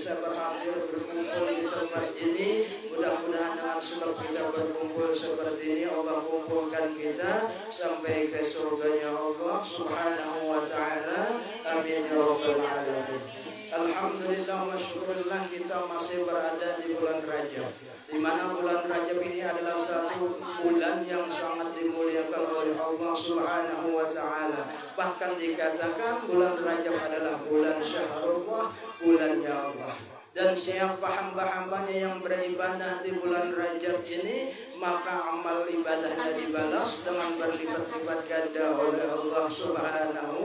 bisa berhadir berkumpul di tempat ini. Mudah-mudahan dengan sebab kita berkumpul seperti ini, Allah kumpulkan kita sampai ke surganya Allah Subhanahu wa ta'ala. Amin ya rabbal alamin. Alhamdulillah wa syukurillah, kita masih berada di bulan Rajab, di mana bulan Rajab ini adalah satu bulan yang sangat dimuliakan oleh Allah Subhanahu wa ta'ala. Bahkan dikatakan bulan Rajab adalah bulan syahrullah, bulannya Allah. Dan siapa hamba-hambanya yang beribadah di bulan Rajab ini, maka amal ibadahnya dibalas dengan berlipat-lipat ganda oleh Allah Subhanahu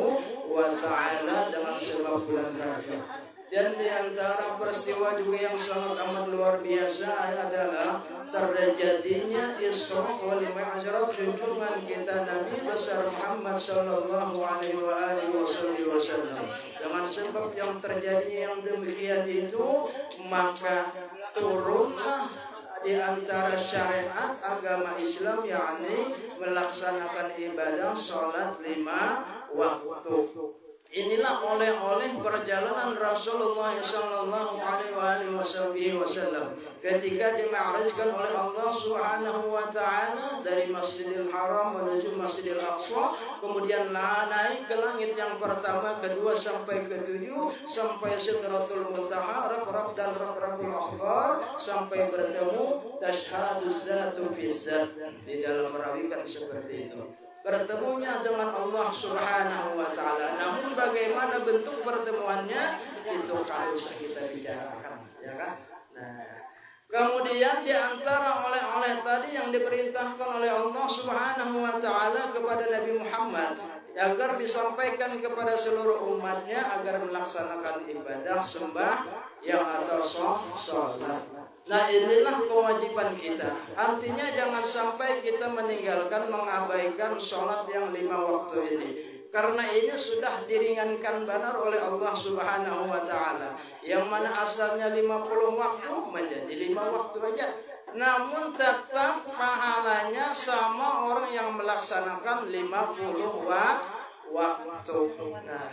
wa ta'ala dengan sebab bulan Rajab. Dan di antara peristiwa juga yang sangat amat luar biasa adalah terjadinya Isra wal Mi'raj, junjungan kita Nabi besar Muhammad sallallahu alaihi wasallam. Dengan sebab yang terjadinya yang demikian itu, maka turunlah di antara syariat agama Islam, yakni melaksanakan ibadah salat 5 waktu. Inilah oleh-oleh perjalanan Rasulullah sallallahu alaihi wasallam ketika dima'rajkan oleh Allah Subhanahu wa ta'ala dari Masjidil Haram menuju Masjidil Aqsa, kemudian naik ke langit yang pertama, kedua sampai ketujuh, sampai Sidratul Muntaha, Rab dan Rabbul Akhbar, sampai bertemu Tashhaduz Zatu Fizzat. Di dalam merawikan seperti itu, bertemunya dengan Allah Subhanahu wa ta'ala. Namun bagaimana bentuk pertemuannya itu kalau usah kita bicarakan, ya kan? Nah, kemudian di antara oleh-oleh tadi yang diperintahkan oleh Allah Subhanahu wa ta'ala kepada Nabi Muhammad agar disampaikan kepada seluruh umatnya agar melaksanakan ibadah sembah yang atau sholat. Nah, inilah kewajiban kita. Artinya jangan sampai kita meninggalkan, mengabaikan sholat yang 5 waktu ini. Karena ini sudah diringankan benar oleh Allah Subhanahu wa ta'ala. Yang mana asalnya 50 waktu menjadi 5 waktu aja. Namun tetap pahalanya sama orang yang melaksanakan 50 waktu. Nah,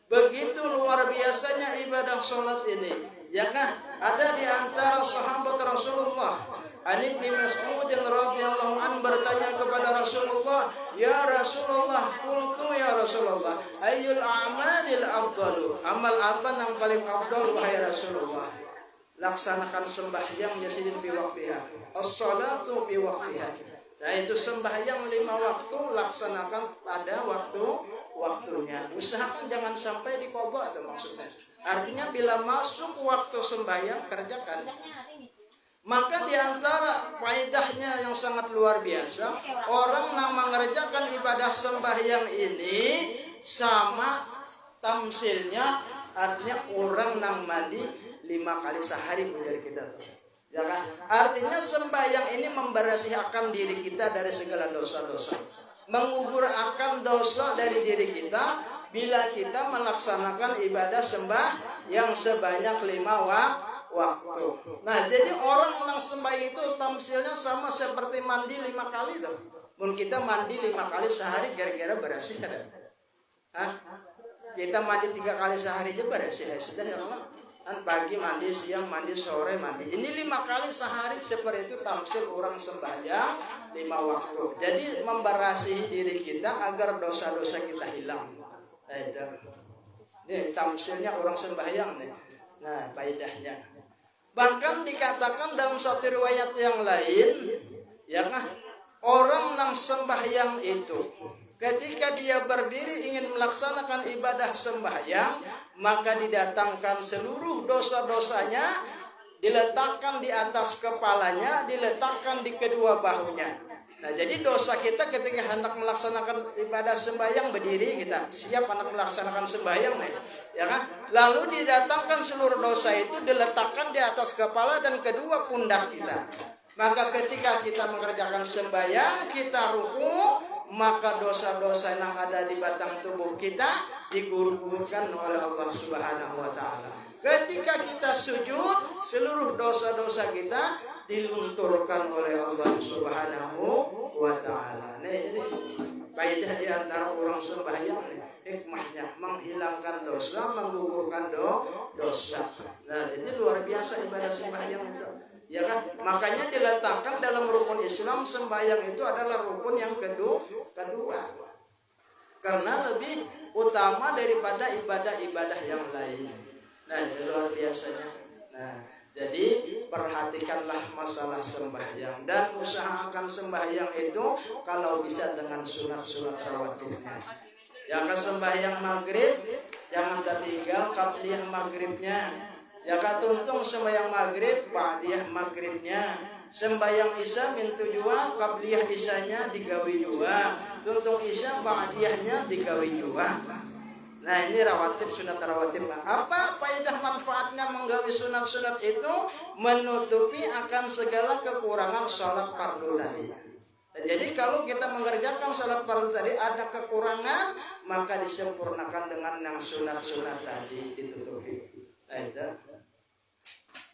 begitu luar biasanya ibadah sholat ini. Ya kan? Ada di antara sahabat Rasulullah, Ali bin Mas'ud radhiyallahu anhu bertanya kepada Rasulullah, "Ya Rasulullah, qultu ya Rasulullah, ayyul a'malil afdalu?" Amal apa yang paling afdal wahai Rasulullah? Laksanakan sembahyang yasidin fi waqtiha, as-salatu fi waqtiha. Nah, itu sembahyang 5 waktu laksanakan pada waktunya. Usahakan jangan sampai diqadha, itu maksudnya. Artinya bila masuk waktu sembahyang kerjakan. Maka di antara faedahnya yang sangat luar biasa, orang yang mengerjakan ibadah sembahyang ini sama tamsilnya, artinya orang yang mandi 5 kali sehari menjadi kita tuh. Ya kan? Artinya sembahyang ini membersihkan diri kita dari segala dosa-dosa, mengubur akan dosa dari diri kita bila kita melaksanakan ibadah sembah yang sebanyak 5 waktu. Nah, jadi orang yang sembahyang itu tamsilnya sama seperti mandi 5 kali tuh. Mungkin kita mandi 5 kali sehari kira-kira bersih kan? Kita mandi 3 kali sehari aja bersih ya sudah ya Allah. Kan pagi mandi, siang mandi, sore mandi. Ini 5 kali sehari seperti itu tamsil orang sembahyang 5 waktu. Jadi memberasihi diri kita agar dosa-dosa kita hilang. Nah, itu. Ini tamsilnya orang sembahyang nih. Nah, faedahnya. Bahkan dikatakan dalam satu riwayat yang lain, ya kan, orang yang sembahyang itu ketika dia berdiri ingin melaksanakan ibadah sembahyang, maka didatangkan seluruh dosa-dosanya, diletakkan di atas kepalanya, diletakkan di kedua bahunya. Nah, jadi dosa kita ketika hendak melaksanakan ibadah sembahyang berdiri, kita siap hendak melaksanakan sembahyang nih, ya kan? Lalu didatangkan seluruh dosa itu diletakkan di atas kepala dan kedua pundak kita. Maka ketika kita mengerjakan sembahyang, kita ruku, maka dosa-dosa yang ada di batang tubuh kita digugurkan oleh Allah Subhanahu wa ta'ala. Ketika kita sujud, seluruh dosa-dosa kita dilunturkan oleh Allah Subhanahu wa ta'ala. Nah, ini Kaidah di antara orang sembahyang hikmahnya menghilangkan dosa, menggugurkan dosa. Nah, ini luar biasa ibadah sembahyang itu. Ya kan? Makanya diletakkan dalam rukun Islam sembahyang itu adalah rukun yang kedua. Karena lebih utama daripada ibadah-ibadah yang lain. Nah, ini luar biasanya. Nah, jadi perhatikanlah masalah sembahyang dan usahakan sembahyang itu kalau bisa dengan sunat-sunat rawatibnya. Ya kan sembahyang maghrib jangan tertinggal qabliyah maghribnya. Ya kan tuntung sembahyang maghrib ba'diyah maghribnya. Sembahyang isya mintu jua qabliyah isyanya digawi jua. Tuntung isya ba'diyahnya digawi jua. Nah, ini rawatib, sunat rawatib. Apa faedah manfaatnya menggawi sunat-sunat itu? Menutupi akan segala kekurangan sholat fardu tadi. Jadi kalau kita mengerjakan sholat fardu tadi ada kekurangan, maka disempurnakan dengan yang sunat-sunat tadi ditutupi. Nah, itu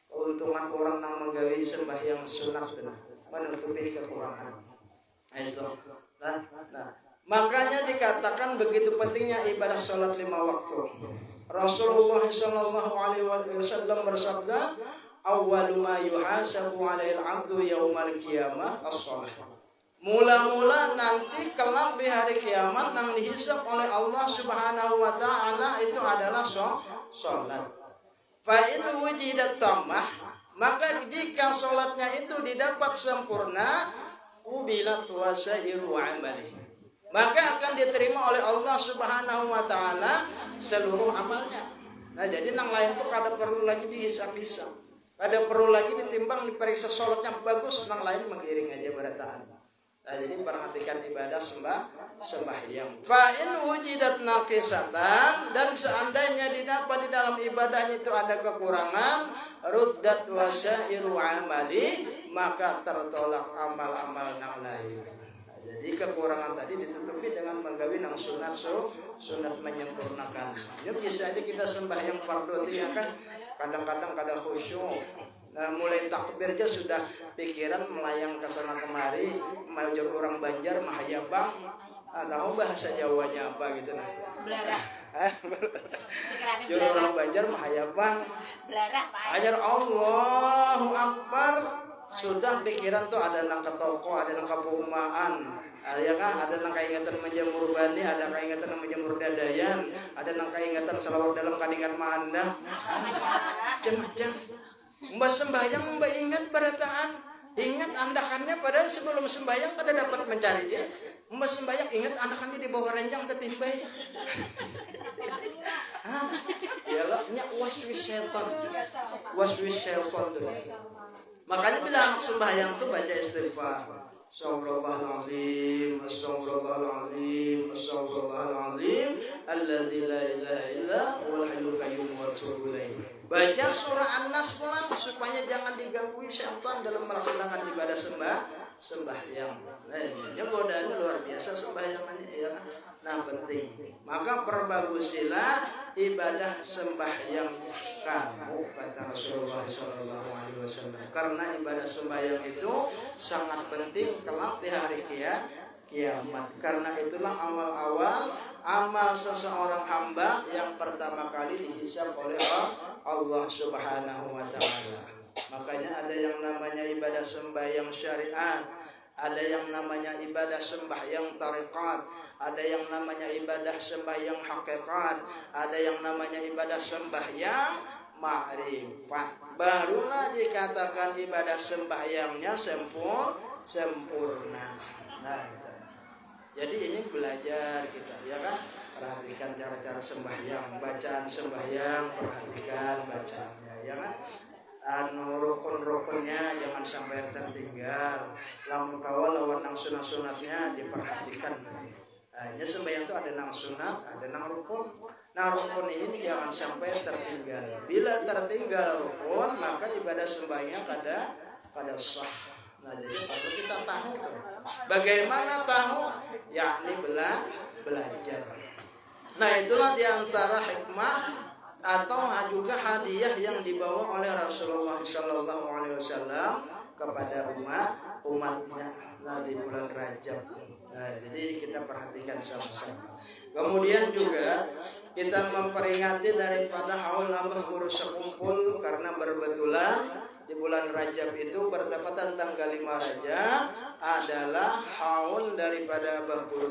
keuntungan orang yang menggawi sembahyang sunat itu menutupi kekurangan. Nah, itu. Nah. Makanya dikatakan begitu pentingnya ibadah sholat 5 waktu. Rasulullah sallallahu alaihi wasallam bersabda, "Awwalu ma yuhasabu 'alail 'abdu yaumal qiyamah as-shalah." Mula-mula nanti kelak di hari kiamat yang dihisab oleh Allah Subhanahu wa taala itu adalah sholat. Fa in wujidat tamah, maka jika sholatnya itu didapat sempurna, ubilat wasairu amali, maka akan diterima oleh Allah Subhanahu wa taala seluruh amalnya. Nah, jadi nang lain tuh kada perlu lagi dihisap-hisap. Kada perlu lagi ditimbang diperiksa sholatnya bagus, nang lain mengiring aja berataan. Nah, jadi perhatikan ibadah sembahyang. Fa in wujidat naqisatan, dan seandainya didapat di dalam ibadah itu ada kekurangan, ruddat wasairu amali, maka tertolak amal-amal nang lain. Jadi kekurangan tadi ditutupi dengan menggawi nang sunat menyempurnakan. Ya bisa aja kita sembahyang fardu itu ya kan kadang-kadang kada khusyuk. Nah, mulai takbir aja sudah pikiran melayang ke sana kemari, major orang Banjar mahayabang. Tahu bahasa Jawanya apa gitu nah. Belarah. Juru orang Banjar mahayabang. Belarah Pak. Ajar Allahu Akbar. Sudah pikiran tuh ada nang ke toko, ada nang ke perumahan, ya kan? Ada nang kaingatan menjemur bani, ada kaingatan menjemur dadayan, ada nang kaingatan selawat dalam kandingan manda. Macam-macam. Mbak sembahyang, mbak ingat berataan, ingat andakannya padahal sebelum sembahyang pada dapat mencari dia. Mbak sembahyang ingat andakannya di bawah ranjang tetimbai. Yalah, nya waswis syaitan tuh. Makanya bila anak sembahyang tuh baca istighfar. Astagfirullahaladzim, astagfirullahaladzim, astagfirullahaladzim, alladzi la ilaha illa huwal hayyul qayyum wa atubu ilaih. Baca surah An-Nas pulang supaya jangan diganggu syaitan dalam melaksanakan ibadah sembahyang. Nah, ini godaannya luar biasa sembahyangannya ya kan. Nah, penting. Maka perbagusilah ibadah sembahyang kamu, kata Rasulullah SAW. Karena ibadah sembahyang itu sangat penting kelak di hari kiamat. Karena itulah awal-awal amal seseorang hamba yang pertama kali dihisab oleh Allah Subhanahu wa taala. Makanya ada yang namanya ibadah sembahyang syariat, ada yang namanya ibadah sembahyang tarekat, ada yang namanya ibadah sembahyang hakikat, ada yang namanya ibadah sembahyang ma'rifat. Barulah dikatakan ibadah sembahyangnya sempurna. Nah, itu. Jadi ini belajar kita, ya kan? Perhatikan cara-cara sembahyang, bacaan sembahyang, perhatikan bacaannya, ya kan? Rukun-rukunnya jangan sampai tertinggal. Lamun kawal lawan nang sunat-sunatnya diperhatikan. Hanya sembahyang itu ada nang sunat, ada nang rukun. Nah, rukun ini jangan sampai tertinggal. Bila tertinggal rukun, maka ibadah sembahyang kada sah. Nah, jadi perlu kita tahu. Bagaimana tahu? Yakni belajar. Nah, itulah diantara hikmah atau juga hadiah yang dibawa oleh Rasulullah Sallallahu Alaihi Wasallam kepada umatnya di bulan Rajab. Nah, jadi kita perhatikan sama-sama. Kemudian juga kita memperingati daripada haul abah guru sekumpul, karena berbetulan di bulan Rajab itu bertepatan tanggal 5 Rajab adalah haul daripada abah guru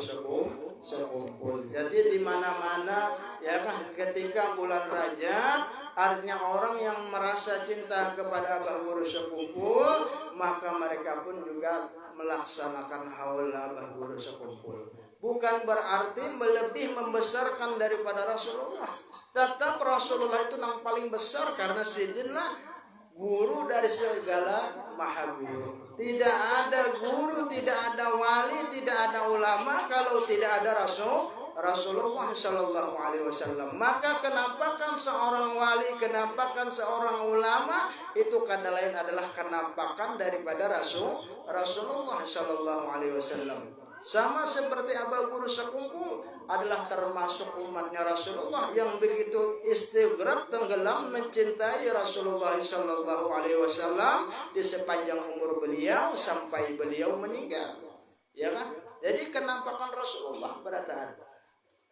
sekumpul. Jadi di mana-mana ya kan ketika bulan Rajab, artinya orang yang merasa cinta kepada abah guru sekumpul, maka mereka pun juga melaksanakan haul abah guru sekumpul. Bukan berarti lebih membesarkan daripada Rasulullah. Tetap Rasulullah itu yang paling besar karena sidinlah guru dari segala maha guru. Tidak ada guru, tidak ada wali, tidak ada ulama kalau tidak ada Rasulullah Sallallahu Alaihi Wasallam. Maka kenampakan seorang wali, kenampakan seorang ulama itu kata lain adalah kenampakan daripada Rasulullah Sallallahu Alaihi Wasallam. Sama seperti abah guru sekumpul adalah termasuk umatnya Rasulullah yang begitu istighraq, tenggelam mencintai Rasulullah Sallallahu Alaihi Wasallam di sepanjang umur beliau sampai beliau meninggal. Ya kan? Jadi kenampakan Rasulullah berataan.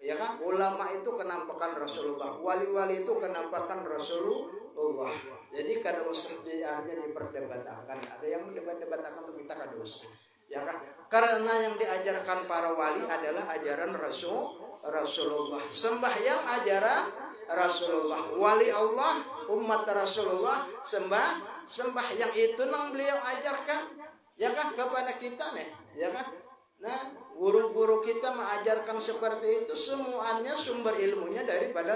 Ya kan? Ulama itu kenampakan Rasulullah, wali-wali itu kenampakan Rasulullah. Jadi kada usah diperdebatkan. Ada yang mendebat-debatkan untuk kita kada usah. Ya kan? Karena yang diajarkan para wali adalah ajaran Rasulullah. Sembahyang ajaran Rasulullah. Wali Allah, umat Rasulullah, sembahyang itu yang beliau ajarkan. Ya kan? Kepada kita nih. Ya kan? Nah, guru-guru kita mengajarkan seperti itu, semuanya sumber ilmunya daripada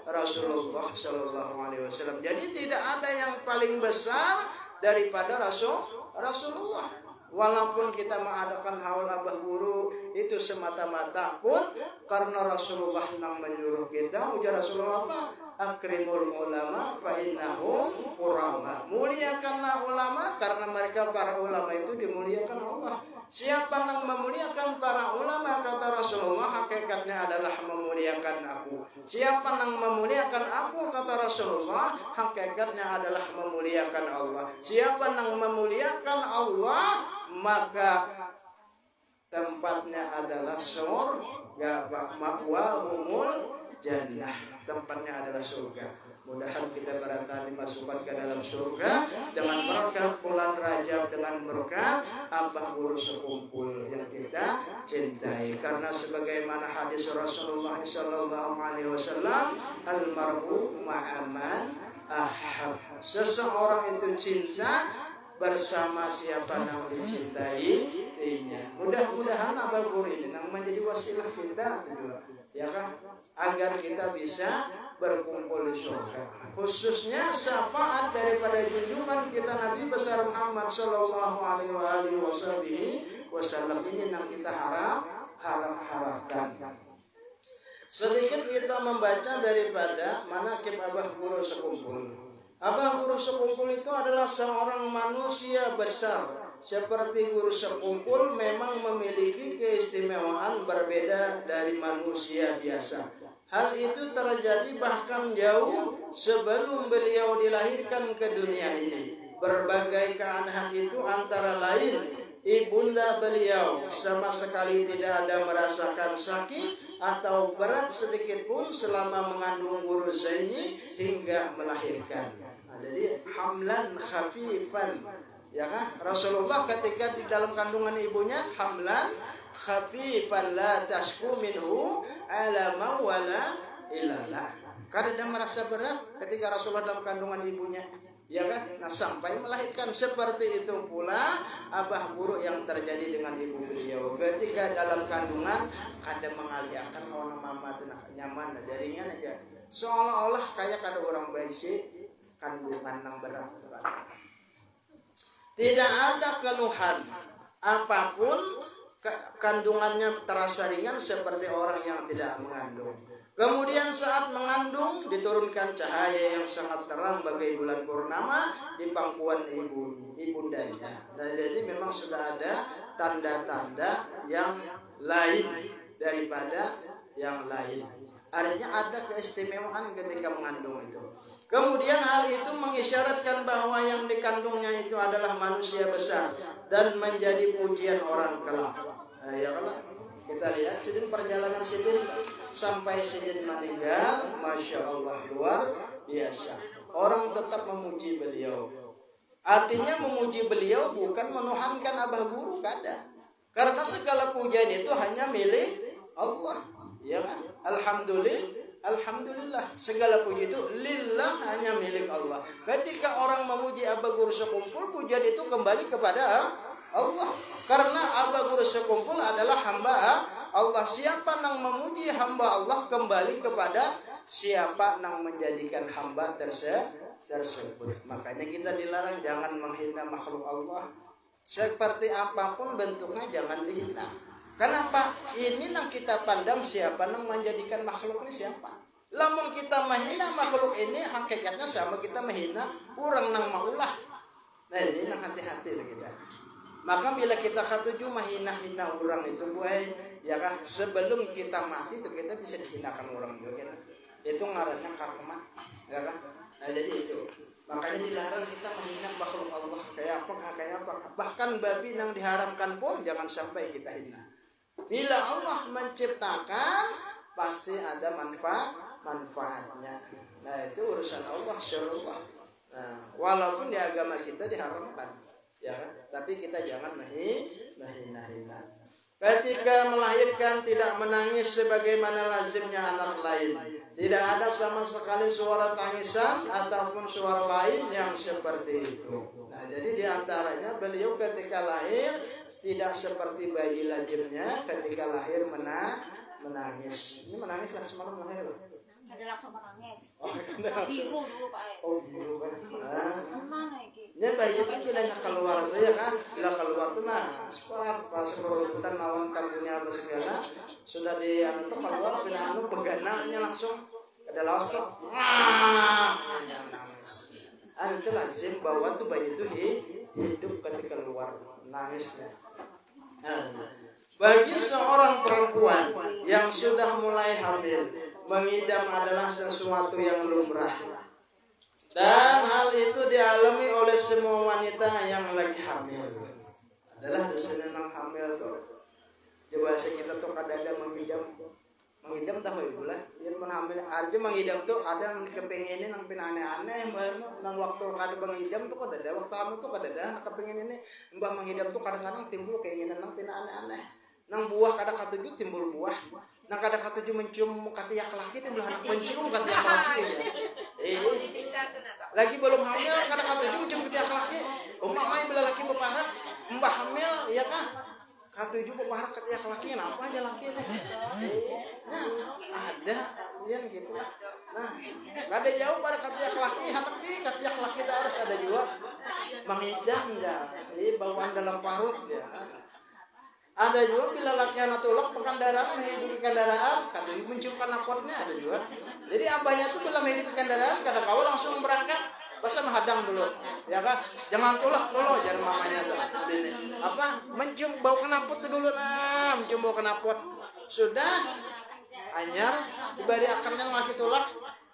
Rasulullah Sallallahu Alaihi Wasallam. Jadi tidak ada yang paling besar daripada Rasulullah. Walaupun kita mengadakan haul abah guru itu semata-mata pun karena Rasulullah yang menyuruh kita. Ujar Rasulullah apa? Akrimul ulama fa innahum qurama. Muliakanlah ulama karena mereka para ulama itu dimuliakan Allah. Siapa yang memuliakan para ulama, kata Rasulullah, hakikatnya adalah memuliakan aku. Siapa yang memuliakan aku, kata Rasulullah, hakikatnya adalah memuliakan Allah. Siapa yang memuliakan Allah, maka tempatnya adalah surga, ma'wahumul jannah, tempatnya adalah surga. Mudah-mudahan kita berangkat dimasukkan ke dalam surga dengan berkat bulan Rajab, dengan berkat abah guru sekumpul yang kita cintai. Karena sebagaimana hadis Rasulullah Sallallahu Alaihi Wasallam, almar'u ma'aman ahab. Seseorang itu cinta bersama siapa yang dicintainya. Mudah-mudahan abah guru ini yang menjadi wasilah kita, ya kan, agar kita bisa berkumpul di surga. Khususnya syafaat daripada junjungan kita Nabi besar Muhammad Sallallahu Alaihi Wasallam ini yang kita harapkan. Sedikit kita membaca daripada manaqib abah guru sekumpul. Abah guru sekumpul itu adalah seorang manusia besar. Seperti guru sekumpul memang memiliki keistimewaan berbeda dari manusia biasa. Hal itu terjadi bahkan jauh sebelum beliau dilahirkan ke dunia ini. Berbagai keanehan itu antara lain ibunda beliau sama sekali tidak ada merasakan sakit atau berat sedikit pun selama mengandung guru Zaini hingga melahirkan. Jadi hamlan khafifan, ya kan? Rasulullah ketika di dalam kandungan ibunya hamlan khafifan la tasku minhu alama wala ilala. Karena dia merasa berat ketika Rasulullah dalam kandungan ibunya, ya kan? Nah, sampai melahirkan. Seperti itu pula abah guru yang terjadi dengan ibu beliau. Ketika dalam kandungan kada mengaliakan orang mama itu nyaman, jaringan aja. Seolah-olah kayak ada orang basic kandungan yang berat. Tidak ada keluhan apapun, kandungannya terasa ringan seperti orang yang tidak mengandung. Kemudian saat mengandung diturunkan cahaya yang sangat terang bagai bulan purnama di pangkuan ibundanya. Dan jadi memang sudah ada tanda-tanda yang lain daripada yang lain. Artinya ada keistimewaan ketika mengandung itu. Kemudian hal itu mengisyaratkan bahwa yang dikandungnya itu adalah manusia besar dan menjadi pujian orang kelak. Nah, ya kalau kita lihat Sidin perjalanan Sidin sampai Sidin meninggal, masya Allah luar biasa. Orang tetap memuji beliau. Artinya memuji beliau bukan menuhankan abah guru, kada. Karena segala pujian itu hanya milik Allah, ya kan? Alhamdulillah, segala puji itu lillah, hanya milik Allah. Ketika orang memuji abah guru sekumpul, pujian itu kembali kepada Allah. Karena abah guru sekumpul adalah hamba Allah. Siapa yang memuji hamba Allah, kembali kepada siapa yang menjadikan hamba tersebut. Makanya kita dilarang jangan menghina makhluk Allah. Seperti apapun bentuknya jangan dihina. Kenapa? Ini yang kita pandang siapa yang menjadikan makhluk ini siapa. Lamun kita menghina makhluk ini, hakikatnya sama kita menghina orang nang maulah. Nah ini nang hati-hati kita. Maka bila kita katuju menghina-hina orang itu, ya kan, sebelum kita mati itu kita bisa dihinakan orang juga kan. Itu ngarannya karma, ya kan. Nah jadi itu. Makanya dilarang kita menghina makhluk Allah kayak apa. Bahkan babi yang diharamkan pun jangan sampai kita hina. Bila Allah menciptakan, pasti ada manfaatnya. Nah itu urusan Allah, syarullah. Nah, walaupun di agama kita diharamkan, ya kan? Tapi kita jangan menghina-hina. Ketika melahirkan tidak menangis sebagaimana lazimnya anak lain. Tidak ada sama sekali suara tangisan ataupun suara lain yang seperti itu. Nah, jadi diantaranya beliau ketika lahir tidak seperti bayi lazimnya ketika lahir menangis. Ini menangis lah semalam lahir. Ada langsung menangis. Oh, biru dulu Pak. Oh, biru kan. Mana iki? Ini bayi itu bilanya keluar tuh ya kan. Bila keluar tuh pas kerutan lawan kalbunya apa segala sudah di anu tuh keluar bila anu begananya langsung ada langsung. Nangis. Itu lazim bahwa tuh bayi itu hidup ketika keluar nangisnya. Bagi seorang perempuan yang sudah mulai hamil, mengidam adalah sesuatu yang lumrah. Dan hal itu dialami oleh semua wanita yang lagi hamil. Adalah senang hamil tuh. Coba kita tuh kadang-kadang mengidam tahu ibu lah. Yang hamil aja mengidam tuh ada yang kepengenin yang aneh-aneh. Nang waktu kada mengidam tuh kada waktu hamil tuh kada kepengen ini. Mbak mengidam tuh kadang-kadang timbul keinginan yang aneh-aneh. Nang buah kada katuju timbul buah. Nang kada katuju mencium katiak laki timbul anak mencium katiak laki ya. Lagi belum hamil kada katuju mencium katiak laki. Umpah mai bila laki beparak, mbah hamil ya kan. Katuju beparak katiak laki kenapa aja laki ini? Nah, ada yang gitu. Nah, kada jauh pada katiak laki, katiak laki harus ada juga mengidam dah. Bawaan dalam parut ya. Ada juga bila laki anak tulak pengendaraan menghidupi kendaraan, kata ibu menciumkan napotnya ada juga. Jadi abahnya tuh bila menghidupi kendaraan, kata kau langsung berangkat, masa menghadang dulu, ya kan? Jangan tulak dulu, jangan mamanya tuh. Apa? Mencium bau knapot dulu mencium bau knapot. Sudah, anyar dibari akarnya laki tulak,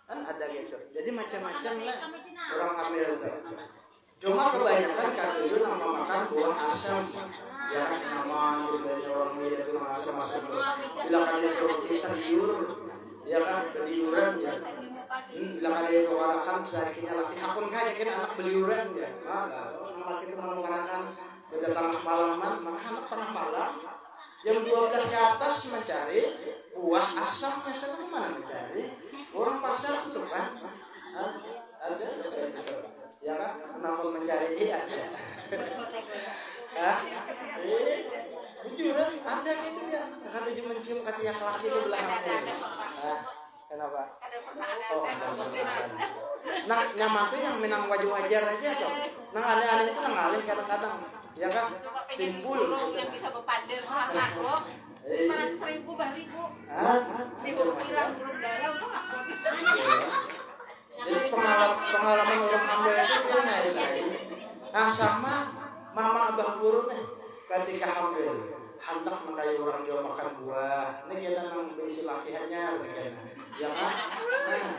kan ada gitu. Jadi macam-macam lah orang hamil itu. Cuma kebanyakan kata itu nama makan buah asam. Ya nama banyak orang itu masuk bila kalian itu tergiur ya kan beliuran ya bila kalian itu warakan seharusnya laki hakun kaya kan anak beliuran ya anak laki itu mengarakan sudah tengah malaman maka anak tengah malam jam 12 ke atas mencari buah asam misalnya kemana mencari orang pasar itu kan ada ya kan namun mencari ada bujuran ada gitu ya. Kata cuma mencium katiak laki di belakangnya. Kenapa? Oh, nah, nyaman tuh yang menang wajar aja tuh. Nah, aneh-aneh itu ngalih kadang-kadang. Ya kan? Timbul yang bisa berpander aku. 400.000 bariku. Diurut hilang burung darah untuk aku. Jadi pengalaman orang hamil itu lain. Nah, sama mama abah guru nih ketika hamil hendak mengkayu orang Jawa makan buah. Ini kena nang istilahnya begini. Ya kan? Nah,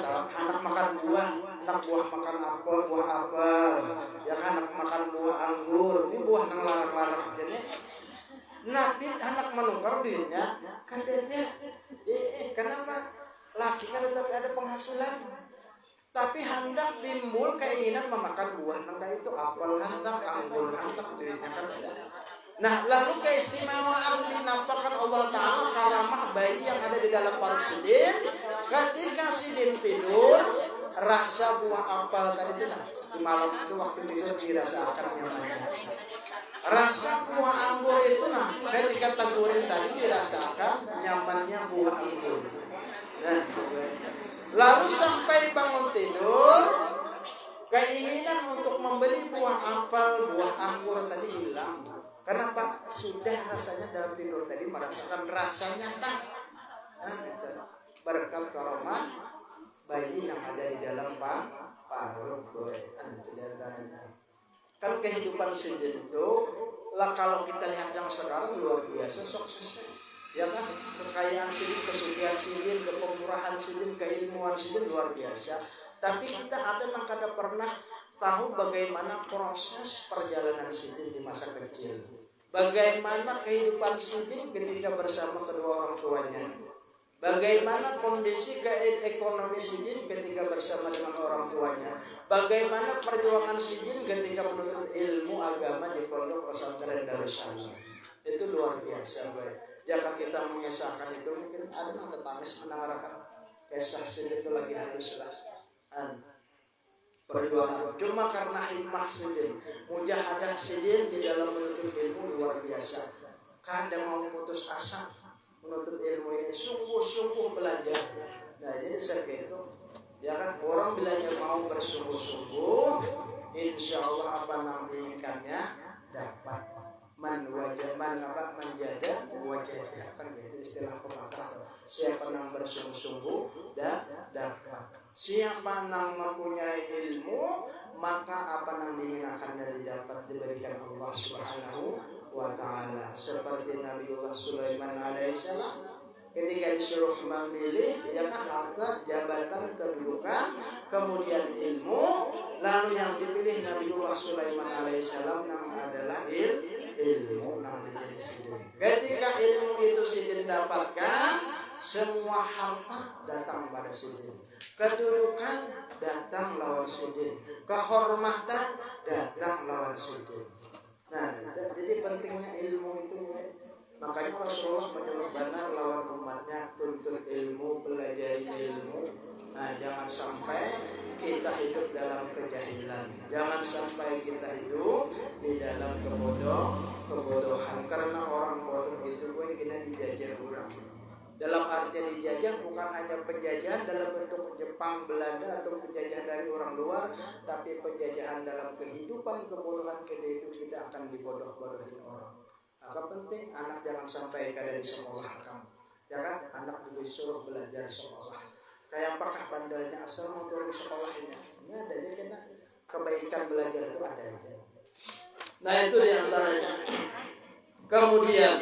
tahu hendak makan buah, hendak buah makan apel, buah apel. Ya kan hendak makan buah anggur. Ini buah nang larang-larang jadi. Nabi hendak menukar duitnya kan dia. Kenapa? Laki kan ada penghasilan. Tapi hendak timbul keinginan memakan buah maka itu apel, hendak anggur, hendak duitnya kan ada. Nah lalu keistimewaan dinampakkan Allah Ta'ala karamah bayi yang ada di dalam perut sidin. Ketika sidin tidur, rasa buah apel tadi itu nah, di malam itu waktu tidur dirasakan nyamannya. Rasa buah anggur itu nah ketika tagurin tadi dirasakan nyamannya buah anggur. Nah, lalu sampai bangun tidur, keinginan untuk membeli buah apel, buah anggur tadi hilang. Kenapa? Sudah rasanya dalam tidur tadi merasakan rasanya tak. Nah, itu berkat karamah bayi yang ada di dalam perut boy. Kan kehidupan sidin itu, lah kalau kita lihat yang sekarang luar biasa sukses. Ya kan, kekayaan sidin, kesugihan sidin, kepemurahan sidin, keilmuan sidin luar biasa. Tapi kita ada yang kada pernah tahu bagaimana proses perjalanan sidin di masa kecil. Bagaimana kehidupan sidin ketika bersama kedua orang tuanya. Bagaimana kondisi ekonomi sidin ketika bersama dengan orang tuanya. Bagaimana perjuangan sidin ketika menuntut ilmu agama di pondok pesantren Darussalam. Itu luar biasa, baik. Jika kita mengesahkan itu mungkin ada yang tetangis mendengarkan kisah sidin itu lagi haruslah perjuangan. Cuma karena hikmah sidin, mujahadah sidin di dalam menuntut ilmu luar biasa. Kadang mau putus asa menuntut ilmu ini, sungguh-sungguh belajar. Nah jadi seperti itu, ya kan orang bilanya mau bersungguh-sungguh, insya Allah apa yang diinginkannya dapat. Menjaga wajah kan gitu istilah pepatah. Siapa yang bersungguh-sungguh dapat. Siapa yang mempunyai ilmu maka apa yang diinginkannya didapat diberikan Allah Subhanahu wa Ta'ala. Seperti Nabiullah Sulaiman alaihissalam ketika disuruh memilih ya kan harta, jabatan, kedudukan, kemudian ilmu, lalu yang dipilih Nabiullah Sulaiman alaihissalam yang adalah ilmu namanya sidin. Ketika ilmu itu sidin dapatkan, semua harta datang pada sidin. Kedudukan datang lawan sidin. Kehormatan datang lawan sidin. Nah, jadi pentingnya ilmu itu. Makanya Rasulullah menyuruh benar lawan umatnya tuntut ilmu, pelajari ilmu. Nah, jangan sampai kita hidup dalam kejahilan. Jangan sampai kita hidup di dalam kebodohan. Karena orang bodoh itu kena dijajah orang. Dalam arti dijajah bukan hanya penjajahan dalam bentuk Jepang, Belanda atau penjajahan dari orang luar, tapi penjajahan dalam kehidupan kebodohan kita itu kita akan dibodoh-bodohin orang. Maka penting anak jangan sampai kada di sekolah kamu. Ya kan? Anak disuruh belajar sekolah. Kayak apakah bandelnya asal mau turun sekolah ini? Ini ada aja kena kebaikan belajar itu ada aja. Nah itu diantaranya. Kemudian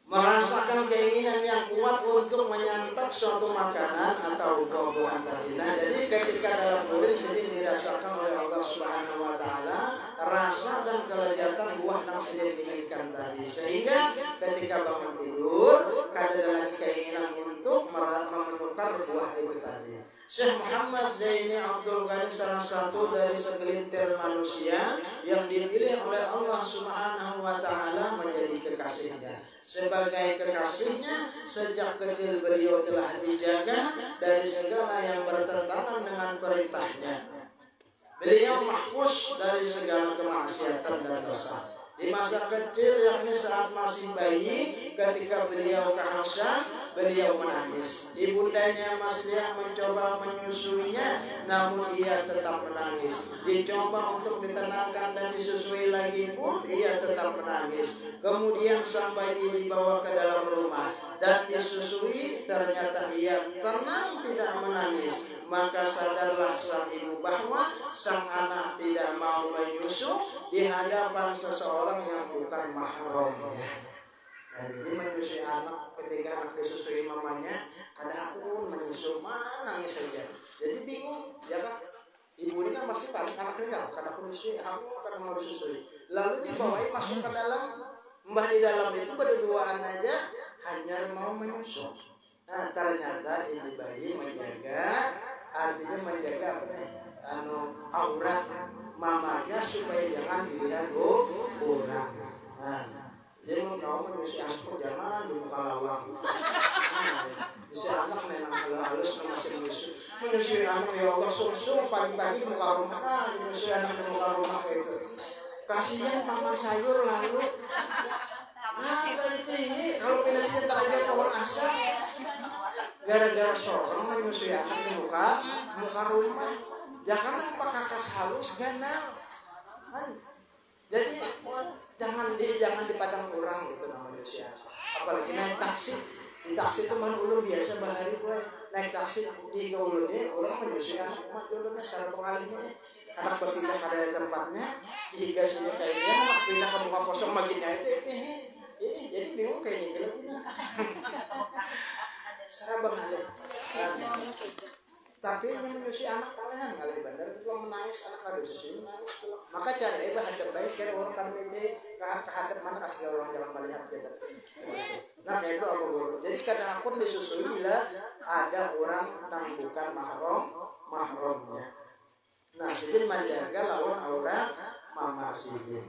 merasakan keinginan yang kuat untuk menyantap suatu makanan atau buah-buahan tadi. Nah, jadi ketika dalam bulan sidin dirasakan oleh Allah Subhanahu wa Ta'ala rasa dan kelezatan buah yang sidin inginkan tadi, sehingga ketika bangun tidur kada ada lagi keinginan untuk menukar buah itu tadi. Syekh Muhammad Zaini Abdul Ghani salah satu dari segelintir manusia yang dipilih oleh Allah Subhanahu wa Ta'ala menjadi kekasihnya. Sebagai kekasihnya, sejak kecil beliau telah dijaga dari segala yang bertentangan dengan perintahnya. Beliau mahfuz dari segala kemaksiatan dan dosa. Di masa kecil, yakni saat masih bayi, ketika beliau kehausan, beliau menangis. Ibundanya Masliah mencoba menyusuinya, namun ia tetap menangis. Dicoba untuk ditenangkan dan disusui lagi pun ia tetap menangis. Kemudian sang bayi dibawa ke dalam rumah dan disusui, ternyata ia tenang tidak menangis. Maka sadarlah sang ibu bahwa sang anak tidak mau menyusu di hadapan seseorang yang bukan mahramnya. Nah, jadi menyusui anak ketika anak disusui mamanya, ada aku pun menyusu, nangis saja. Jadi bingung, ya kan? Ibu ini kan pasti panik anaknya kan, karena aku menyusui, aku akan mau disusui. Lalu dibawain masuk ke dalam, mbah di dalam itu berduaan aja, hanya mau menyusu. Nah, ternyata ini bayi menjaga, artinya menjaga apa nih? Aurat mamanya supaya jangan dilihat orang. Nah, jadi mau kamu menyusui anak jangan di muka lawang. Bisa anak memang halus masih menyusui anak ya Allah sungsung pagi-pagi muka rumah, menyusui anak di muka rumah itu. Kasihan paman sayur lalu. Nah, ini kalau pindah sini aja pohon asam. Gara-gara seorang menyusui anak di muka rumah. Jangan pakai kakas halus ganal. Jadi jangan di padang orang gitu namanya usia. Apalagi naik taksi. Di taksi itu man ulun biasa bahari gue naik taksi di gaulunnya orang menyusui anak umat ulunnya secara pengalihnya. Anak berpindah pada tempatnya, hingga sini kayaknya anak pindah ke muka kosong maginya itu. Jadi bingung kayak ini gitu. Secara bangale. Tapi yang menyusui anak kalian kali bandar itu menangis anak ada susu menangis. Maka cara ibu hadap baik kira orang kami itu kehadap mana kasih orang jangan melihat gitu. Nah itu apa guru? Jadi kadang pun disusui bila ada orang yang bukan mahramnya. Nah jadi menjaga lawan aurat mama sihir.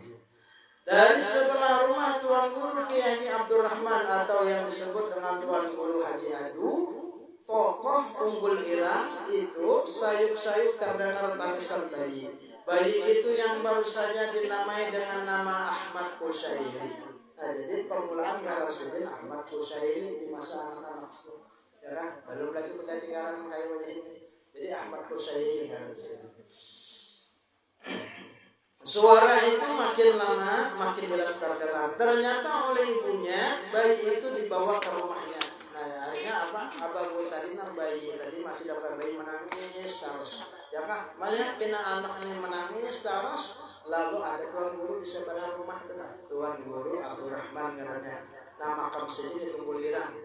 Dari sebelah rumah Tuan Guru Kiai Haji Abdurrahman atau yang disebut dengan Tuan Guru Haji Adu, tokoh unggul Irang itu sayup-sayup terdengar tangisan bayi. Bayi itu yang baru saja dinamai dengan nama Ahmad Kusyairi. Nah jadi permulaan garam sejin Ahmad Kusyairi di masa anak-anak itu. Ya kan? Belum lagi ketinggalan kayak ini. Jadi Ahmad Kusyairi garam sejin. Suara itu makin lama makin jelas terdengar. Ternyata oleh ibunya bayi itu dibawa ke rumahnya. Nah akhirnya apa? Abang gue tadi bayi tadi masih dapat bayi menangis terus. Ya kan? Melihat kena anak ini menangis terus. Lalu ada Tuan Guru di sebelah rumah itu. Tuan Guru Abdurrahman namanya. Nah makam sini di Tunggul Irang.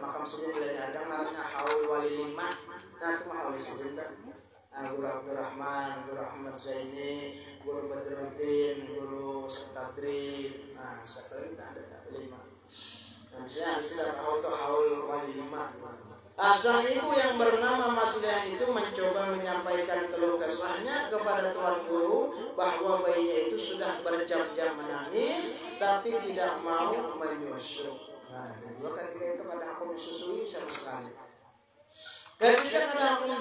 Makam sini dari ada namanya Haul Wali 5. Nah itu Haul sini. Guru Abdurrahman, Guru Ahmad Zaini, Guru Badruddin, Guru Sekatri. Nah, setelah itu ada 5. Nah, misalnya ada Haul Wali 5. Sang ibu yang bernama Masliah itu mencoba menyampaikan keluh kesahnya kepada Tuan Guru bahwa bayinya itu sudah berjam-jam menangis tapi tidak mau menyusu. Nah, dua ketika itu pada aku disusui sama sekali. Ketika kena hukum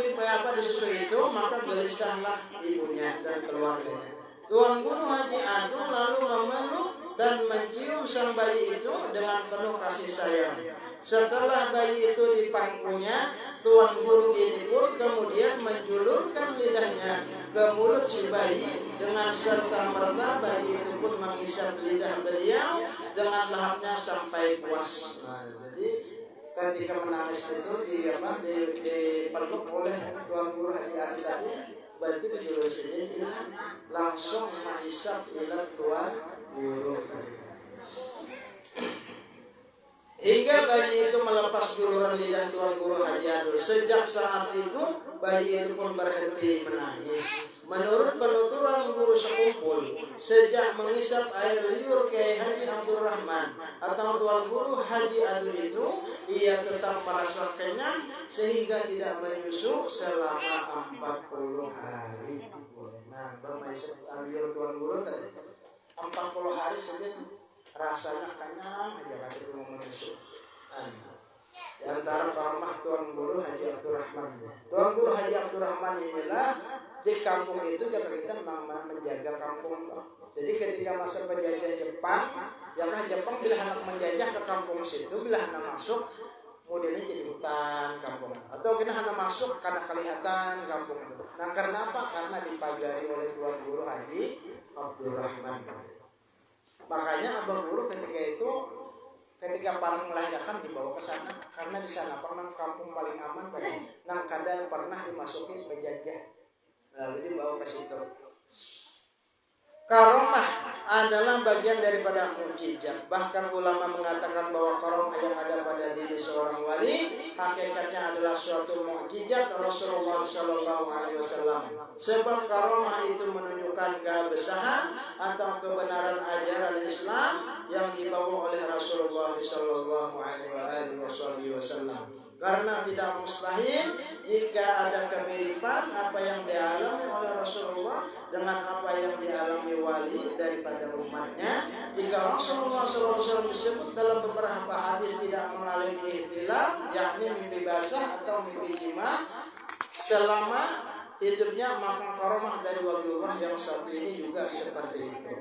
disusui itu, maka gelisahlah ibunya dan keluarganya. Tuan Guru Haji Adu lalu memeluk dan mencium sang bayi itu dengan penuh kasih sayang. Setelah bayi itu dipangkunya, Tuan Guru ini pun kemudian menjulurkan lidahnya ke mulut si bayi dengan serta-merta bayi itu pun mengisap lidah beliau dengan lahapnya sampai puas. Nah, jadi ketika menangis itu dipeluk oleh Tuan Guru Haji Adi tadi, berarti menjulur sini langsung menghisap lidah Tuan Guru. Hingga bayi itu melepas juluran lidah Tuan Guru Haji Adi. Sejak saat itu bayi itu pun berhenti menangis. Menurut penuturan guru sekumpul, sejak mengisap air liur Kiai Haji Abdurrahman atau Tuan Guru Haji Adu itu, ia tetap merasa kenyang sehingga tidak menyusu selama 40 hari. Nah, bermaisap air liur Tuan Guru tadi 40 hari saja rasanya kenyang aja kasih mau menyusu. Di antara karomah Tuan Guru Haji Abdurrahman. Tuan Guru Haji Abdurrahman inilah di kampung itu kita nama menjaga kampung. Jadi ketika masa penjajah Jepang, Jepang bila hendak menjajah ke kampung situ, bila hendak masuk, modelnya jadi hutan kampung. Atau kita hanya masuk karena kelihatan kampung itu. Nah karena apa? Karena dipagari oleh Tuan Guru Haji Abdurrahman. Makanya Abang Guru ketika parang melahirkan dibawa ke sana karena di sana pernah kampung paling aman tadi. Nang kadang pernah dimasuki penjajah. Lalu dibawa ke situ. Karomah adalah bagian daripada mukjizat. Bahkan ulama mengatakan bahwa karomah yang ada pada diri seorang wali hakikatnya adalah suatu mukjizat Rasulullah Shallallahu Alaihi Wasallam. Sebab karomah itu menunjukkan keabsahan atau kebenaran ajaran Islam yang dibawa oleh Rasulullah Shallallahu Alaihi Wasallam. Karena tidak mustahil jika ada kemiripan apa yang dialami oleh Rasulullah dengan apa yang dialami wali daripada umatnya. Jika Rasulullah SAW disebut dalam beberapa hadis tidak mengalami ihtilam, yakni mimpi basah atau mimpi jima selama hidupnya, maka karomah dari waliullah yang satu ini juga seperti itu.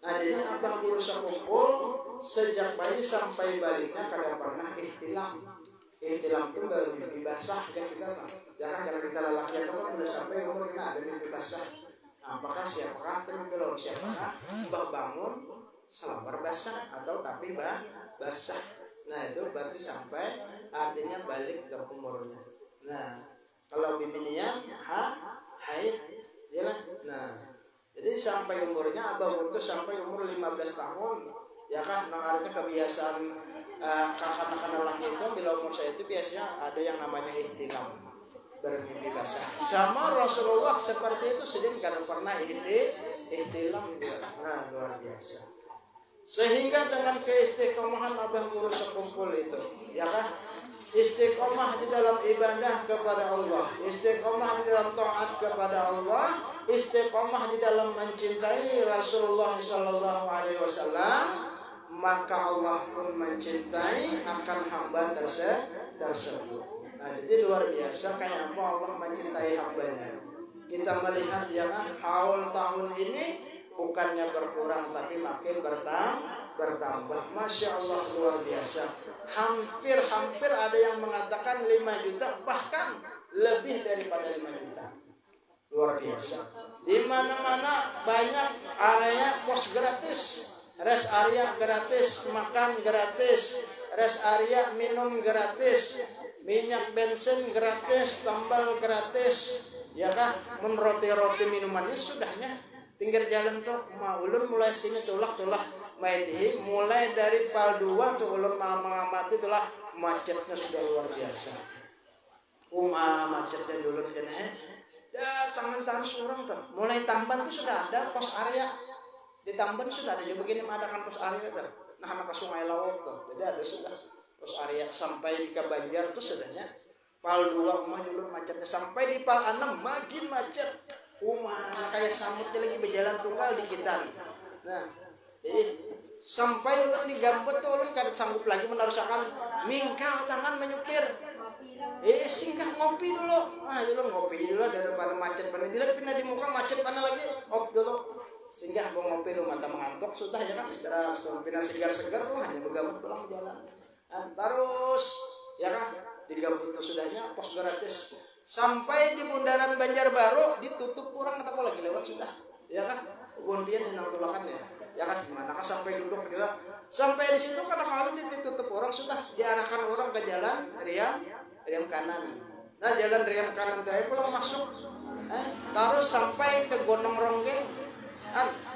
Nah jadi Abah Guru sekumpul sejak bayi sampai baliknya kadang pernah ihtilam. Ihtilam itu baru mimpi basah ya kita jangan kita lelaki atau kan udah sampai umur kita ada mimpi basah. Nah, apakah siapakah belum siapakah bah bangun selambar basah atau tapi basah. Nah itu berarti sampai artinya balik ke umurnya. Nah kalau bimbingan haid yalah. Nah jadi sampai umurnya Abah Guru sampai umur 15 tahun ya kan. Nah artinya kebiasaan kakak-kakak laki itu bila umur saya itu biasanya ada yang namanya ihtilam, bermimpi basah. Sama Rasulullah seperti itu sedang karena pernah ihtilam. Nah luar biasa. Sehingga dengan keistiqomahan Abah Guru sekumpul itu, ya kan? Istiqomah di dalam ibadah kepada Allah, istiqomah di dalam taat kepada Allah, istiqomah di dalam mencintai Rasulullah Sallallahu Alaihi Wasallam, maka Allah pun mencintai akan hamba tersebut. Nah jadi luar biasa kayak apa Allah mencintai hambanya. Kita melihat ya kan haul tahun ini bukannya berkurang tapi makin bertambah. Masya Allah luar biasa. Hampir ada yang mengatakan 5 juta bahkan lebih daripada 5 juta. Luar biasa. Di mana-mana banyak area pos gratis. Rest area gratis, makan gratis, rest area minum gratis, minyak bensin gratis, tambal gratis, ya kan? Roti minumannya sudahnya pinggir jalan tuh, ulun mulai sini tulak maidhi, mulai dari pal 2 tuh ulun mengamati tulah macetnya sudah luar biasa. Macetnya dulu kena tangan tarus orang tuh, mulai Tamban tuh sudah ada pos area. Di Tamban sudah ada juga begini mengadakan pos area tuh. Nah anak ke Sungai Laut tuh. Jadi ada sudah pos area sampai ke Banjar tuh sudahnya. Pal 2 rumah dulu macetnya sampai di pal 6 makin macet. Kayak samutnya lagi berjalan tunggal di kita. Nah, jadi sampai ulun di Gambut tuh ulun kada sanggup lagi menarusakan mingkal tangan menyupir. Singgah ngopi dulu. Dulu ngopi dulu daripada macet mana. Bila pindah di muka macet mana lagi off dulu. Singgah gua ngopi lu mata mengantuk sudah ya kan istirahat pindah segar-segar hanya bergabung pulang jalan. Terus ya kan di Gambut itu sudahnya pos gratis sampai di bundaran Banjarbaru ditutup orang kata lagi lewat sudah ya kan kemudian dinantulakan ya kan gimana kan sampai duduk juga sampai di situ kadang-kadang ditutup orang sudah diarahkan orang ke jalan riam kanan. Nah jalan riam kanan tadi pulang masuk terus sampai ke Gonong Ronggeng.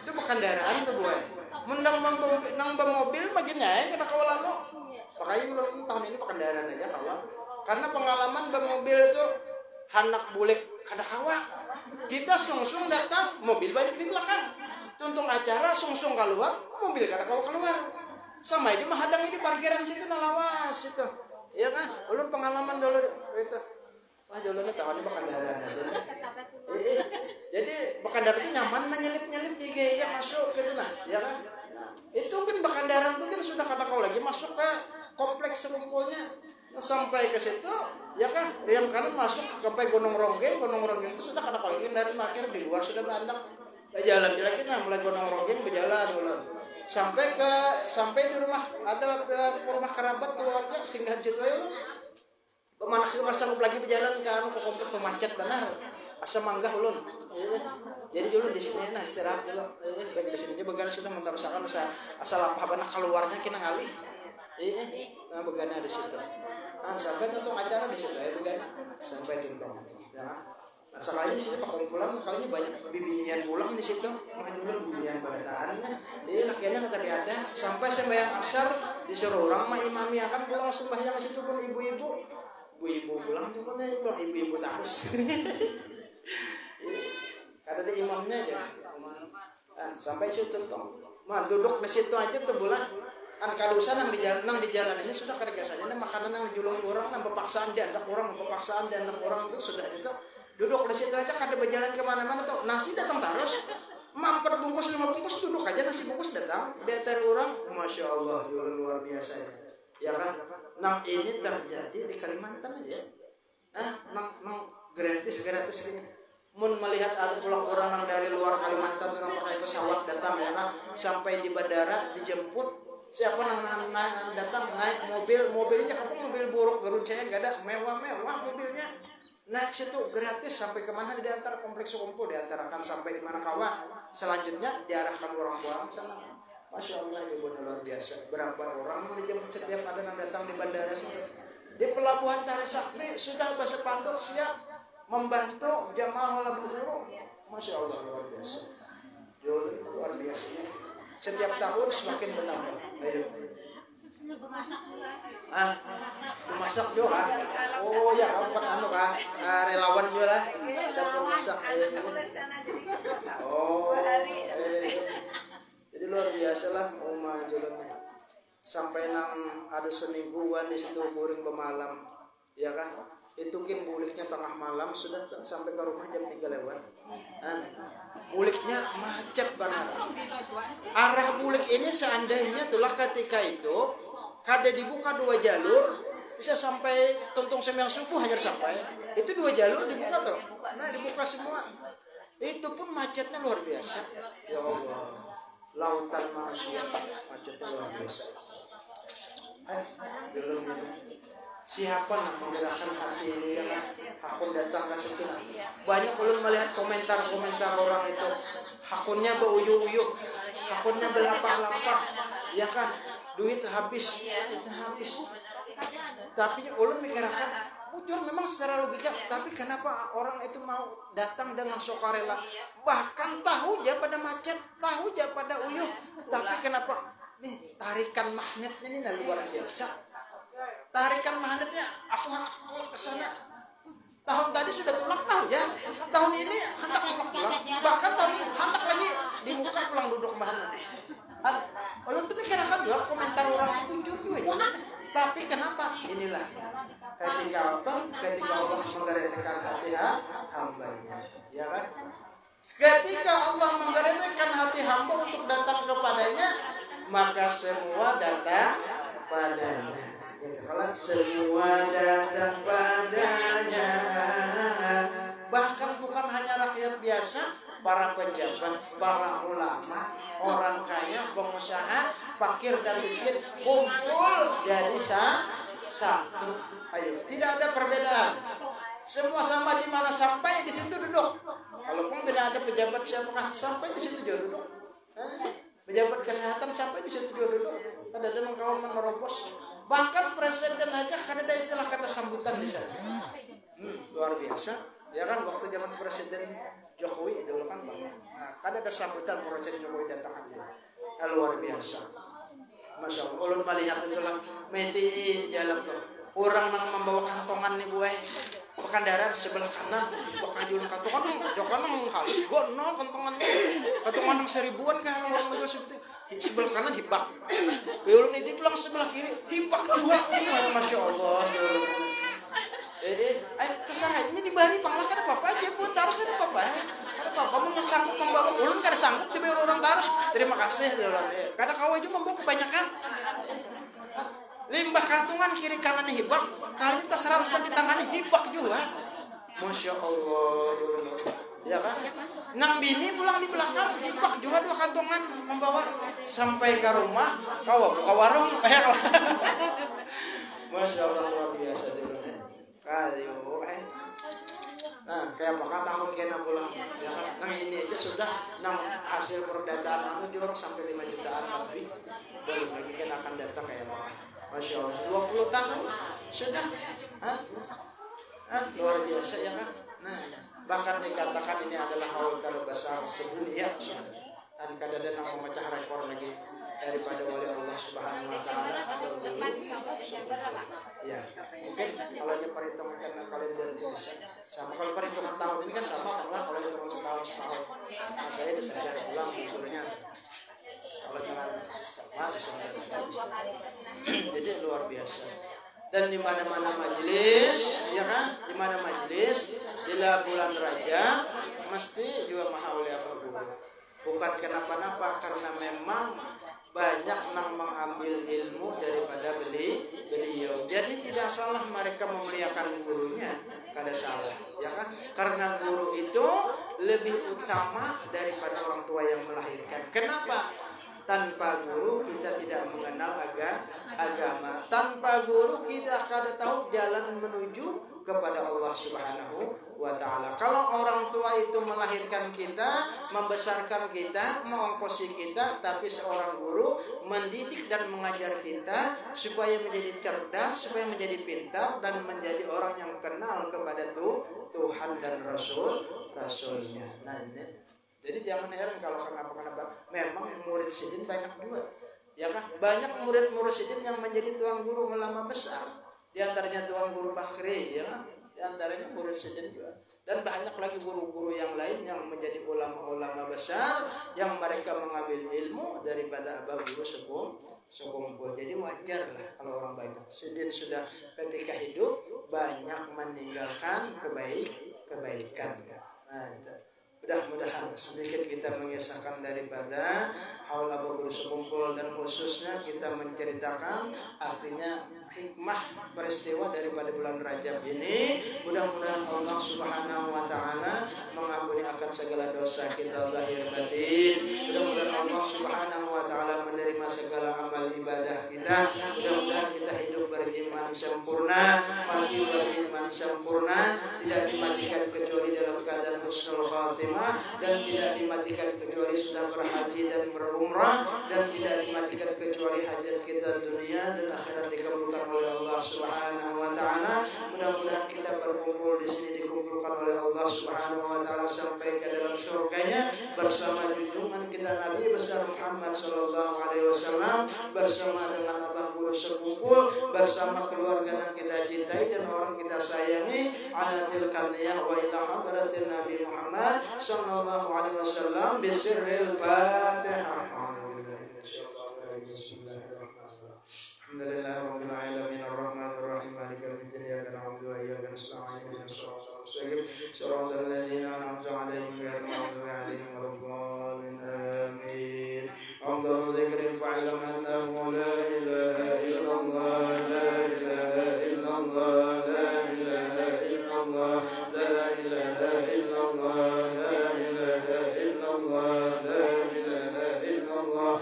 Itu kendaraan tuh boy. Mendang bang mobil makin ya kita kawalan lo. Makanya belum tahun ini kendaraan aja kawan. Karena pengalaman bang mobil itu anak bulik kada kawa. Kita sungsung datang, mobil banyak di belakang. Tuntung acara sungsung keluar, mobil kada kawa keluar. Sama aja menghadang ini parkiran situ nalawas itu. Iya kan? Ulun pengalaman dulu itu. Wah dulu nih tahun ini kendaraan aja. Jadi kendaraan itu nyaman menyelip di GG masuk gitu nah, ya kan? Nah, itu kan kendaraan itu kan sudah kata kau lagi masuk ke kompleks sekumpulnya sampai ke situ, ya kan? Riam kanan masuk sampai Gonong Ronggeng itu sudah kata kau lagi kendaraan parkir di luar sudah bandak. Jalan lagi nah mulai Gonong Ronggeng berjalan dulu. Sampai di rumah ada rumah kerabat keluarga singgah situ aja Kemana sih sanggup lagi berjalan kan? Kok komplek macet benar. Asa manggah ulun. Jadi dulu di sini nah istirahat dulu. Baik di sini aja begana sudah mentarusakan asal apa benar keluarnya kena ngalih. Nah begana di situ. Nah sampai tuh acara di situ ya begana. Sampai tuntung. Ya. Nah, sekalinya di situ perkumpulan kalinya banyak bibinian pulang di situ. Makan dulu bibinian barataan. Akhirnya kata dia ada sampai sembahyang asar disuruh orang mah imami akan pulang sembahyang situ pun ibu-ibu pulang semuanya pulang ibu-ibu terus. Kata dia imamnya aja. Nah, sampai situ tuh. Mah duduk di situ aja tuh bulan. Kan kalusan nang di jalan ini sudah kerja saja nah makanan yang dijulung orang nang paksaan dia anak orang paksaan dan anak orang itu sudah itu duduk di situ aja kada berjalan kemana-mana tuh nasi datang terus mampir bungkus 5 bungkus duduk aja nasi bungkus datang dia dari orang masya Allah luar biasa ya kan nah ini terjadi di Kalimantan aja nang gratis ini mun melihat ada pulang orang yang dari luar Kalimantan orang pakai pesawat datang ya kan sampai di bandara dijemput siapa yang datang naik mobilnya kamu mobil buruk geruncanya gak ada mewah mobilnya naik situ gratis sampai kemana diantar kompleks kumpul diantarakan sampai di mana kawan selanjutnya diarahkan orang sana masya Allah itu benar luar biasa berapa orang dijemput setiap ada yang datang di bandara situ di pelabuhan Tarisakti sudah bersepanduk siap membantu jamaah wala guru masya Allah luar biasa luar biasa setiap tahun semakin bertambah. Ayo. Masak juga. Oh ya, kamu kan relawan juga lah. Dapur masak. Oh. Jadi luar biasa lah rumah jalan. Sampai nang ada semingguan di situ guring pemalam, ya kan? Itu kan buliknya tengah malam sudah sampai ke rumah jam 3 lewat. Buliknya macet banget. Arah bulik ini seandainya itulah ketika itu kada dibuka 2 jalur bisa sampai tuntung sembahyang subuh hanya sampai. Itu 2 jalur dibuka tuh. Nah dibuka semua. Itu pun macetnya luar biasa. Ya Allah. Lautan manusia macetnya luar biasa. Belum siapa yang menggerakkan hati ini ya kan? Hakun datang ke situ. Banyak belum melihat komentar-komentar orang itu. Hakunnya beuyuh-uyuh, hakunnya berlapah-lapah, ya kan? Duit habis, Tapi ulun mikirkan, jujur memang secara logika, tapi kenapa orang itu mau datang dengan sukarela? Bahkan tahu aja pada macet, tahu aja pada uyuh, tapi kenapa? Nih tarikan magnetnya ini luar biasa. Tarikan magnetnya aku ke sana. Tahun tadi sudah tulak tahu ya. Tahun ini hendak pulang. Bahkan tahun ini hendak lagi dibuka pulang duduk magnet. Lalu tuh pikirkan juga komentar orang itu jujur juga. Tapi kenapa? Inilah ketika Allah menggerakkan hati hamba-Nya, ya kan? Ketika Allah menggerakkan hati hamba untuk datang kepadanya, maka semua datang padanya. Kalau semua datang padanya, bahkan bukan hanya rakyat biasa, para pejabat, para ulama, orang kaya, pengusaha, fakir dan miskin kumpul jadi satu. Ayo, tidak ada perbedaan. Semua sama di mana sampai di situ duduk. Kalaupun beda ada pejabat siapa kan sampai di situ juga duduk. Pejabat kesehatan sampai di situ juga duduk. Ada kawan menerobos. Bahkan presiden aja kan ada istilah kata sambutan di sana. Luar biasa. Ya kan waktu zaman Presiden Jokowi dulu kan kan ada sambutan Presiden Jokowi datang aja. Luar biasa. Masya Allah. Ulun melihat itulah meti di jalan tuh. Orang yang membawa kantongan nih buah Pekandaran sebelah kanan, Pekajul kantongan, jokan halus gono kantongannya, kantongan yang 1000-an kan orang itu seperti sebelah kanan hibak. Ulun itu pulang sebelah kiri hibak juga. Masya Allah. Kesana ini di bari panglah kan apa aja buat taruh kan apa aja. Ada apa mau sanggup membawa ulun kada sanggup dibayar orang taruh. Terima kasih ulun. Kada kau aja membawa kebanyakan. Limbah kantungan kiri kanan hibak, kali ini terserah di tangan hibak juga. Masya Allah. Ya kan? Nang bini pulang di belakang hibak juga 2 kantongan membawa sampai ke rumah. Kau buka warung. Masya Allah luar biasa juga. kayu nah kayak apa tahun kena pulang ya kan nah ini aja sudah hasil perdataan anu juga sampai 5 jutaan lebih belum lagi kan akan datang kayak apa Masya Allah 20 tahun sudah luar biasa ya kan nah bahkan dikatakan ini adalah haul terbesar sedunia dan kadang-kadang memecah rekor lagi daripada wali Allah Subhanahu wa taala ada dulu. Ya, mungkin kalau diperhitungkan kalender itu bisa sama kalau perhitungan tahun ini kan sama kan kalau hitungan setahun. Nah, saya disadar ulang umurnya. Kalau dengan sama disadar. Jadi luar biasa. Dan di mana-mana majelis, ya kan? Di mana majelis bila bulan Rajab mesti juga mahal oleh apa guru. Bukan kenapa-napa karena memang banyak yang mengambil ilmu daripada beliau. Jadi tidak salah mereka memuliakan gurunya, kada salah, ya kan? Karena guru itu lebih utama daripada orang tua yang melahirkan. Kenapa? Tanpa guru kita tidak mengenal agama. Tanpa guru kita kada tahu jalan menuju kepada Allah Subhanahu wa taala. Kalau orang tua itu melahirkan kita, membesarkan kita, mengongkosi kita, tapi seorang guru mendidik dan mengajar kita supaya menjadi cerdas, supaya menjadi pintar dan menjadi orang yang kenal kepada Tuhan dan Rasulnya. Nah, ini jadi jangan heran kalau kenapa memang murid sidin banyak juga. Ya kan? Banyak murid-murid sidin yang menjadi tuan guru ulama besar. Di antaranya tuan guru Bakri, ya kan? Di antaranya murid sidin juga. Dan banyak lagi guru-guru yang lain yang menjadi ulama-ulama besar yang mereka mengambil ilmu daripada abah guru sekumpul. Jadi wajar lah kalau orang banyak. Sidin sudah ketika hidup banyak meninggalkan kebaikan. Nah, itu. Mudah-mudahan sedikit kita mengisahkan daripada haul Abu Guru sekumpul dan khususnya kita menceritakan artinya hikmah peristiwa daripada bulan Rajab ini. Mudah-mudahan Allah Subhanahu wa taala mengampuni akan segala dosa kita zahir batin. Mudah-mudahan Allah Subhanahu wa taala menerima segala amal ibadah kita. Mudah-mudahan kita hidup beriman sempurna, mati beriman sempurna, tidak dimatikan kecuali dalam keadaan husnul khatimah dan tidak dimatikan kecuali sudah berhaji dan berumrah dan tidak dimatikan kecuali hajat kita dunia dan akhirat dikabulkan oleh Allah Subhanahu wa taala. Mudah-mudahan kita berkumpul di sini dikumpulkan oleh Allah Subhanahu wa taala sampai ke dalam surganya bersama junjungan kita Nabi besar Muhammad sallallahu alaihi wasallam, bersama dengan abah guru sekumpul, bersama keluarga yang kita cintai dan orang kita sayangi. Ala tilkan ya wa ila hadratin Nabi Muhammad sallallahu alaihi wasallam bisirril Fatihah. Alhamdulillah rabbil alamin arrahmanir rahim maliki yaumiddin iyyaka na'budu wa iyyaka nasta'in ihdinas siratal mustaqim siratal ladzina an'amta 'alaihim ghairil maghdubi 'alaihim waladdallin amin. Afdalu dzikrin fa'lam annahu la ilaha illallah la ilaha illallah la ilaha illallah la ilaha illallah la ilaha illallah la ilaha illallah la ilaha illallah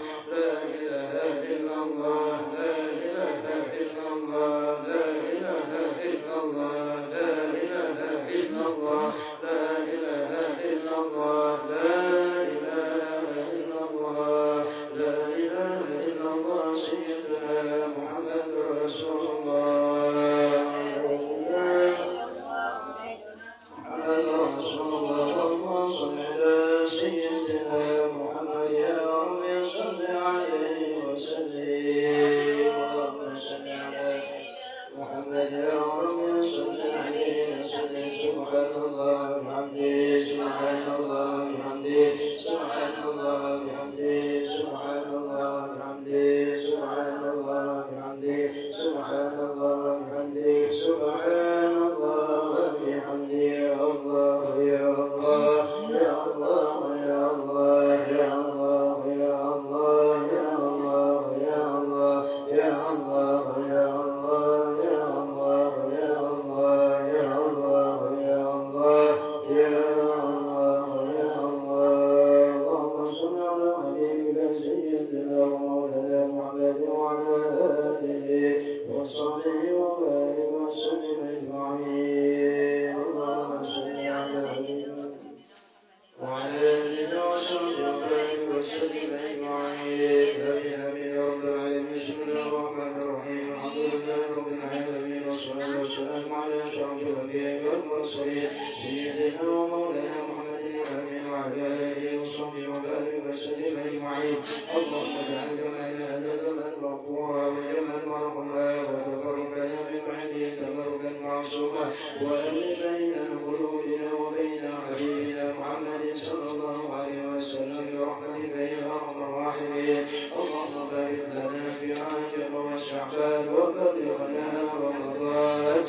على أشرف الأنبياء والمرسلين سيدنا ومولانا محمد الأمين وعلى آله وصحبه وبارك وسلم أجمعين. اللهم اجعل جمالنا هذا زمن مغفورا وجمال مرحوما وتفرقنا من بعده تفرقا معصوما وألف بين قلوبنا وبين حبيبنا محمد صلى الله عليه وسلم برحمتك يا أرحم الراحمين. اللهم بارك لنا في رجب وشعبان وبلغنا رمضان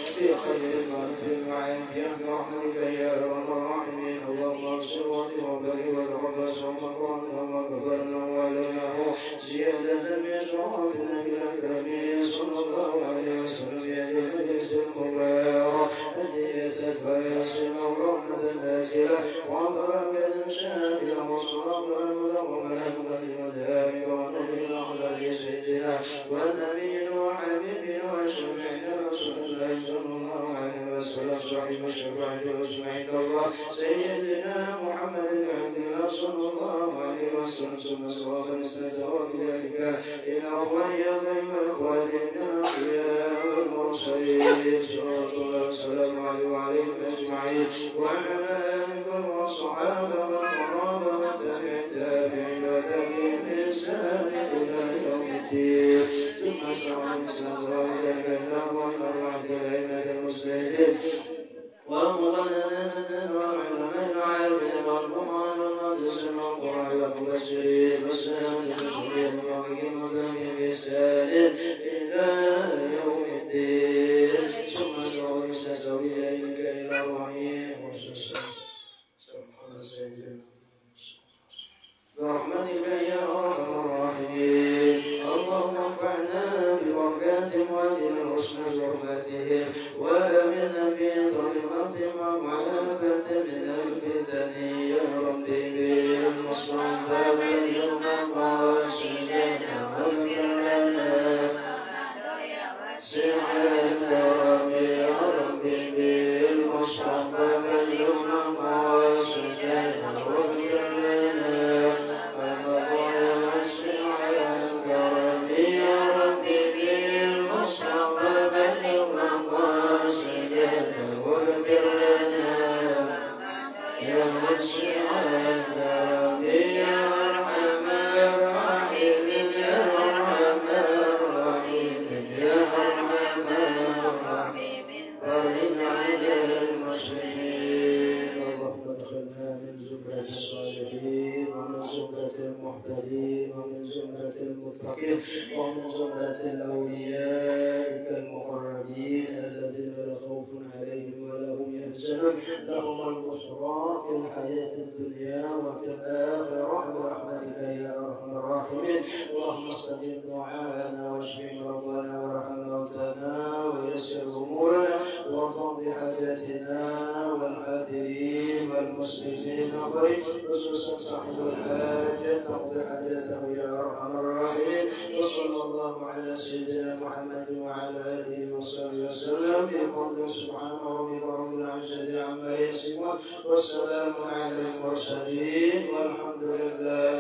في خير المعروف وعافية برحمتك يا أرحم الراحمين. اللهم اغفر وبارك وتقبل صومنا وغفرنا ولنا زيادة يشرع في النبي الأكرم صلى الله عليه وسلم بيده مجلس المبارك هدية الفاسل ورحمة الآجلة وبركة شاملة وصلاة ولهم الأكبر والهام ونبي الأخضر سيدنا ونبينا وحبيبنا وشفيعنا رسول الله صلى الله عليه وسلم صاحب الشفاعة وسمعك الله سيدنا محمد عبد الله صلى الله عليه وسلم ثم صواب نسنته وبذلك إلى أرواح بين إخواننا الأنبياء والمرسلين صلوات الله وسلامه عليه وعليهم أجمعين وعلى آله والصحابة والقرابة والتابعين وتابعين بإحسان إلى يوم الدين. ثم صواب نسنته وبذلك إلى أرواح الأئمة المسلمين ومقدمة والعلماء العاملين والقرآن والمدرسين والقرآن والمبشرين والسلام المشهورين والمعلمين والمدرسين بإحسان إلى يوم الدين. ثم صلوا المستسلمين إليك إلى الرحيم برحمتك يا أرحم الراحمين. اللهم انفعنا ببركات وادي الحسن برحمته وآمنا في طريقة ومعافاة من الفتن يا ربي بالمصطفى واليوم قاصدنا واغفر لنا سعة الكرم يا ربي بالمصطفى واليوم قاصدنا واغفر لنا ومن زمرة الأولياء المقربين الذين لا خوف عليهم ولا هم يحزنون لهم البشرى في الحياة الدنيا وفي الآخرة برحمتك يا أرحم الراحمين. اللهم استجب دعاءنا واشف مرضانا وارحم موتانا ويسر أمورنا وتقضي حاجاتنا والحاضرين والمسلمين خصوصا صاحب الحاجة تقضي حاجته يا أرحم الراحمين. وصلى الله على سيدنا محمد وعلى آله وصحبه وسلم بفضل سبحان ربك رب العزة عما يصفون والسلام على المرسلين والحمد لله